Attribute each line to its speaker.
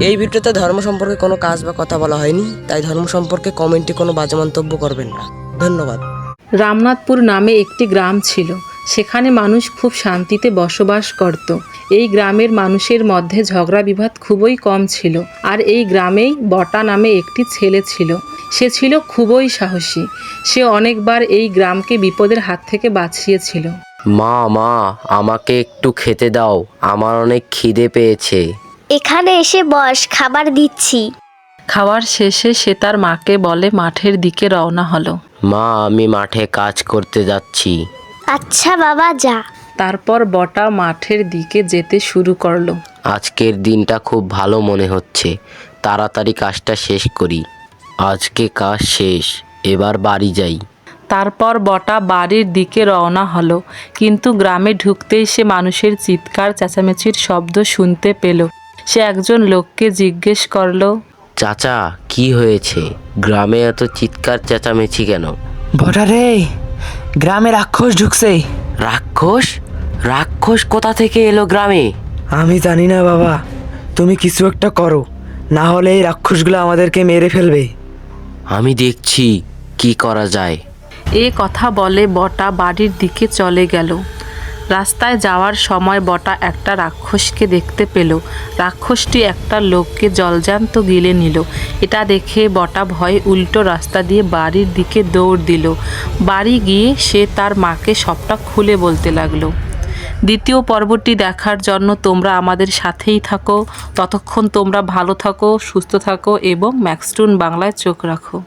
Speaker 1: এই ভিডিওতে ধর্ম সম্পর্কে কোনো কাজ বা কথা বলা হয়নি, তাই ধর্ম সম্পর্কে কমেন্টে কোনো বাজে মন্তব্য করবেন না। ধন্যবাদ।
Speaker 2: রামনাথপুর নামে একটি গ্রাম ছিল। সেখানে মানুষ খুব শান্তিতে বসবাস করত। এই গ্রামের মানুষের মধ্যে ঝগড়া বিবাদ খুবই কম ছিল। আর এই গ্রামেই বটা নামে একটি ছেলে ছিল। সে ছিল খুবই সাহসী। সে অনেকবার এই গ্রামকে বিপদের হাত থেকে বাঁচিয়েছিল।
Speaker 3: মা আমাকে একটু খেতে দাও, আমার অনেক খিদে পেয়েছে।
Speaker 4: এখানে এসে বস, খাবার দিচ্ছি।
Speaker 2: খাওয়ার শেষে সে তার মাকে বলে মাঠের দিকে রওনা হলো।
Speaker 3: মা, আমি মাঠে কাজ করতে যাচ্ছি।
Speaker 4: আচ্ছা বাবা, যা।
Speaker 2: তারপর বটা মাঠের দিকে যেতে শুরু করলো।
Speaker 3: আজকের দিনটা খুব ভালো মনে হচ্ছে, তাড়াতাড়ি কাজটা শেষ করি। আজকে কাজ শেষ, এবার বাড়ি যাই।
Speaker 2: তারপর বটা বাড়ির দিকে রওনা হলো, কিন্তু গ্রামে ঢুকতেই সে মানুষের চিৎকার চেঁচামেচির শব্দ শুনতে পেল। সে একজন লোককে জিজ্ঞেস করলো,
Speaker 3: চাচা, কি হয়েছে? গ্রামে এত চিৎকার চেঁচামেচি কেন?
Speaker 5: বটা রে, গ্রামে রাক্ষস ঢুকছে।
Speaker 3: রাক্ষস? রাক্ষস কোথা থেকে এলো গ্রামে?
Speaker 5: আমি জানি না বাবা, তুমি কিছু একটা করো, না হলে এই রাক্ষসগুলো আমাদেরকে মেরে ফেলবে।
Speaker 3: আমি দেখছি কি করা যায়।
Speaker 2: এ কথা বলে বটা বাড়ির দিকে চলে গেল। রাস্তায় যাওয়ার সময় বটা একটা রাক্ষসকে দেখতে পেল। রাক্ষসটি একটা লোককে জলজান্ত গিলে নিল। এটা দেখে বটা ভয়ে উল্টো রাস্তা দিয়ে বাড়ির দিকে দৌড় দিল। বাড়ি গিয়ে সে তার মাকে সবটা খুলে বলতে লাগলো। দ্বিতীয় পর্বটি দেখার জন্য তোমরা আমাদের সাথেই থাকো। ততক্ষণ তোমরা ভালো থাকো, সুস্থ থাকো এবং ম্যাক্সটুন বাংলায় চোখ রাখো।